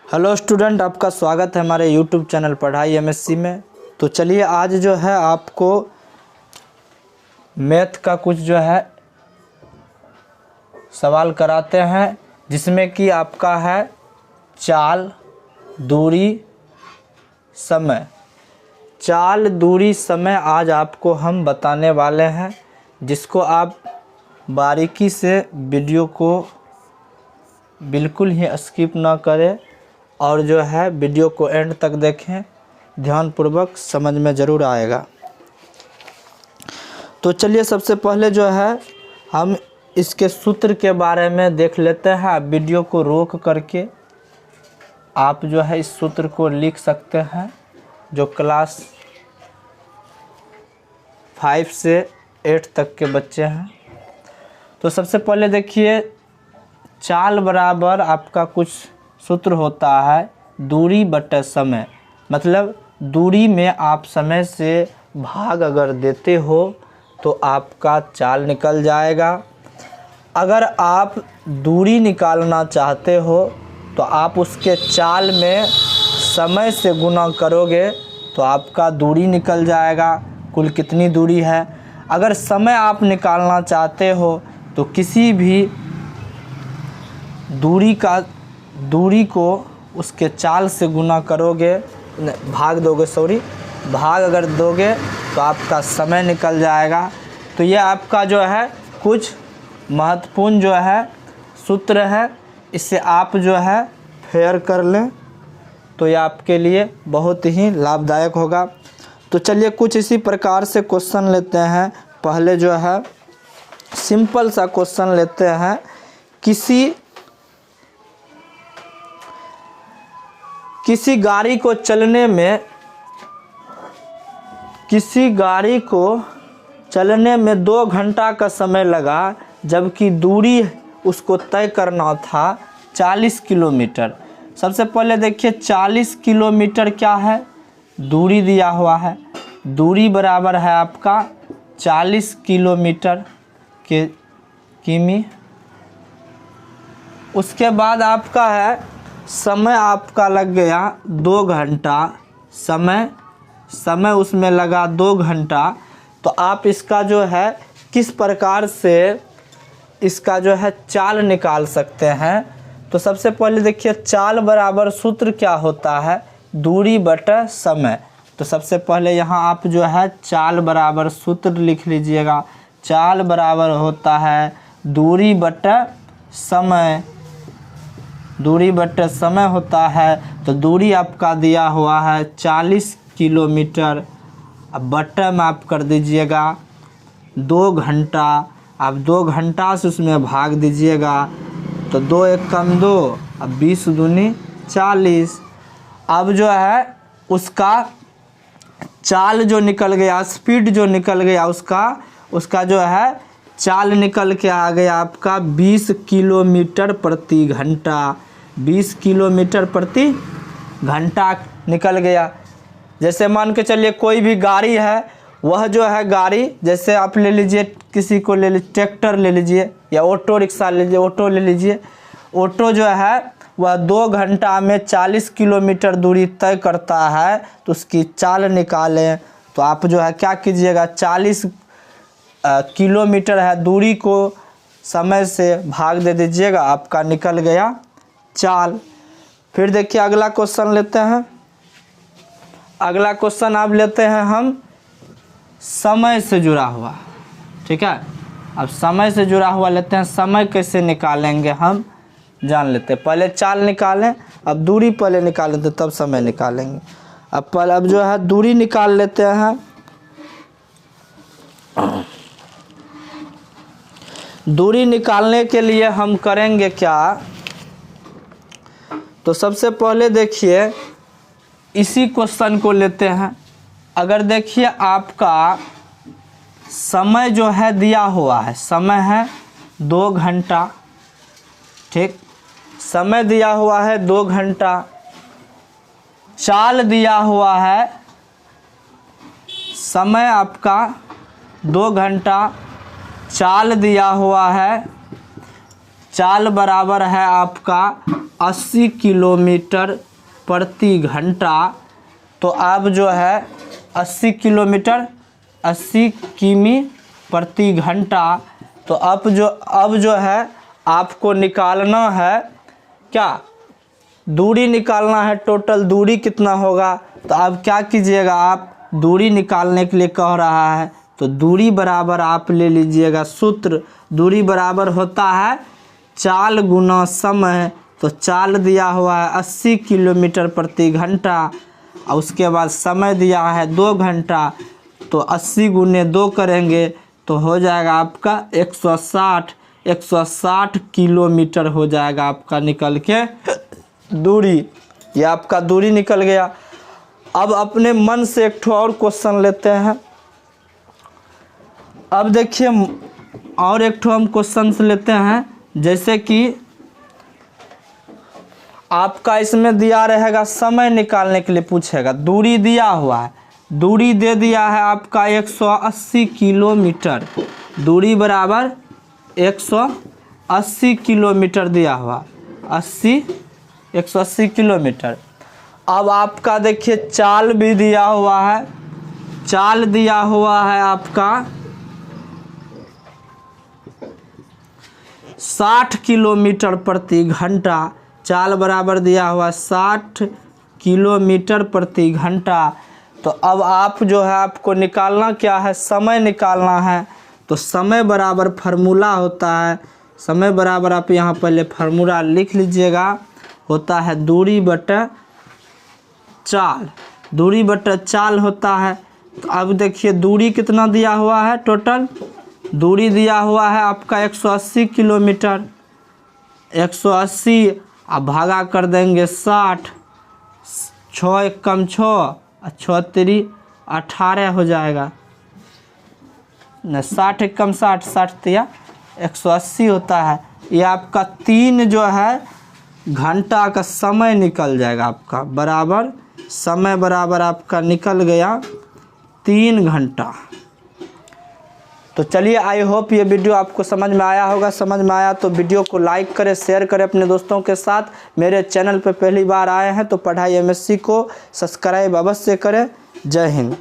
Hello student, आपका स्वागत है हमारे यूट्यूब चैनल पढ़ाई एमएससी में। तो चलिए आज जो है आपको मैथ का कुछ जो है सवाल कराते हैं, जिसमें कि आपका है चाल, दूरी, समय। चाल, दूरी, समय आज आपको हम बताने वाले हैं, जिसको आप बारीकी से वीडियो को बिल्कुल ही स्किप ना करें और जो है वीडियो को एंड तक देखें, ध्यानपूर्वक समझ में ज़रूर आएगा। तो चलिए सबसे पहले जो है हम इसके सूत्र के बारे में देख लेते हैं। आप वीडियो को रोक करके आप जो है इस सूत्र को लिख सकते हैं, जो क्लास 5 से 8 तक के बच्चे हैं। तो सबसे पहले देखिए, चाल बराबर आपका कुछ सूत्र होता है दूरी बटे समय। मतलब दूरी में आप समय से भाग अगर देते हो तो आपका चाल निकल जाएगा। अगर आप दूरी निकालना चाहते हो तो आप उसके चाल में समय से गुना करोगे तो आपका दूरी निकल जाएगा, कुल कितनी दूरी है। अगर समय आप निकालना चाहते हो तो किसी भी दूरी को उसके चाल से गुना करोगे, भाग अगर दोगे तो आपका समय निकल जाएगा। तो ये आपका जो है कुछ महत्वपूर्ण जो है सूत्र है, इससे आप जो है फेयर कर लें तो ये आपके लिए बहुत ही लाभदायक होगा। तो चलिए कुछ इसी प्रकार से क्वेश्चन लेते हैं। पहले जो है सिंपल सा क्वेश्चन लेते हैं। किसी गाड़ी को चलने में 2 घंटा का समय लगा, जबकि दूरी उसको तय करना था 40 किलोमीटर। सबसे पहले देखिए 40 किलोमीटर क्या है, दूरी दिया हुआ है। दूरी बराबर है आपका 40 किलोमीटर के किमी। उसके बाद आपका है समय, आपका लग गया 2 घंटा। समय उसमें लगा 2 घंटा। तो आप इसका जो है किस प्रकार से इसका जो है चाल निकाल सकते हैं। तो सबसे पहले देखिए चाल बराबर सूत्र क्या होता है, दूरी बटे समय। तो सबसे पहले यहाँ आप जो है चाल बराबर सूत्र लिख लीजिएगा। चाल बराबर होता है दूरी बटे समय। दूरी बटे समय होता है। तो दूरी आपका दिया हुआ है 40 किलोमीटर। अब बटे में आप कर दीजिएगा 2 घंटा। आप 2 घंटा से उसमें भाग दीजिएगा तो 2 एकम 2, अब 20 दूनी 40। अब जो है उसका चाल जो निकल गया, स्पीड जो निकल गया, उसका जो है चाल निकल के आ गया आपका 20 किलोमीटर प्रति घंटा। 20 किलोमीटर प्रति घंटा निकल गया। जैसे मान के चलिए कोई भी गाड़ी है, वह जो है गाड़ी, जैसे आप ले लीजिए, किसी को ले लीजिए, ट्रैक्टर ले लीजिए या ऑटो रिक्शा ले लीजिए, ऑटो ले लीजिए। ऑटो जो है वह 2 घंटा में 40 किलोमीटर दूरी तय करता है। तो उसकी चाल निकालें तो आप जो है क्या कीजिएगा, 40 किलोमीटर है दूरी को समय से भाग दे दीजिएगा, आपका निकल गया चाल। फिर देखिए अगला क्वेश्चन लेते हैं। अगला क्वेश्चन आप लेते हैं हम समय से जुड़ा हुआ, ठीक है। अब समय से जुड़ा हुआ लेते हैं। समय कैसे निकालेंगे हम जान लेते हैं। पहले चाल निकालें, अब दूरी पहले निकालें तो तब समय निकालेंगे। अब जो है दूरी निकाल लेते हैं। दूरी निकालने के लिए हम करेंगे क्या, तो सबसे पहले देखिए इसी क्वेश्चन को लेते हैं। अगर देखिए आपका समय जो है दिया हुआ है, समय है 2 घंटा, ठीक। समय दिया हुआ है 2 घंटा। चाल दिया हुआ है, समय आपका 2 घंटा, चाल दिया हुआ है, चाल बराबर है आपका 80 किलोमीटर प्रति घंटा। तो अब जो है 80 किलोमीटर 80 किमी प्रति घंटा। तो अब जो है आपको निकालना है क्या, दूरी निकालना है। टोटल दूरी कितना होगा, तो अब क्या कीजिएगा, आप दूरी निकालने के लिए कह रहा है तो दूरी बराबर आप ले लीजिएगा सूत्र। दूरी बराबर होता है चाल गुना समय। तो चाल दिया हुआ है 80 किलोमीटर प्रति घंटा और उसके बाद समय दिया है 2 घंटा। तो 80 गुने 2 करेंगे तो हो जाएगा आपका 160 किलोमीटर हो जाएगा आपका निकल के दूरी। ये आपका दूरी निकल गया। अब अपने मन से एक ठो और क्वेश्चन लेते हैं। अब देखिए और एक ठो हम क्वेश्चन लेते हैं, जैसे कि आपका इसमें दिया रहेगा समय निकालने के लिए पूछेगा। दूरी दिया हुआ है, दूरी दे दिया है आपका 180 किलोमीटर। दूरी बराबर 180 किलोमीटर दिया हुआ 180 किलोमीटर। अब आपका देखिए चाल भी दिया हुआ है। चाल दिया हुआ है आपका 60 किलोमीटर प्रति घंटा। चाल बराबर दिया हुआ 60 किलोमीटर प्रति घंटा। तो अब आप जो है आपको निकालना क्या है, समय निकालना है। तो समय बराबर फार्मूला होता है, समय बराबर आप यहाँ पहले फार्मूला लिख लीजिएगा, होता है दूरी बटा चाल। दूरी बटा चाल होता है। तो अब देखिए दूरी कितना दिया हुआ है, टोटल दूरी दिया हुआ है आपका 180 किलोमीटर। 180 अब भागा कर देंगे 60, 6 एकम 6, 6 तिरी 18 हो जाएगा न, 60 एकम 60, 60 तिया 180 होता है। ये आपका 3 जो है घंटा का समय निकल जाएगा आपका, बराबर समय बराबर आपका निकल गया 3 घंटा। तो चलिए आई होप ये वीडियो आपको समझ में आया होगा। समझ में आया तो वीडियो को लाइक करें, शेयर करें अपने दोस्तों के साथ। मेरे चैनल पर पहली बार आए हैं तो पढ़ाई MSc को सब्सक्राइब अवश्य करें। जय हिंद।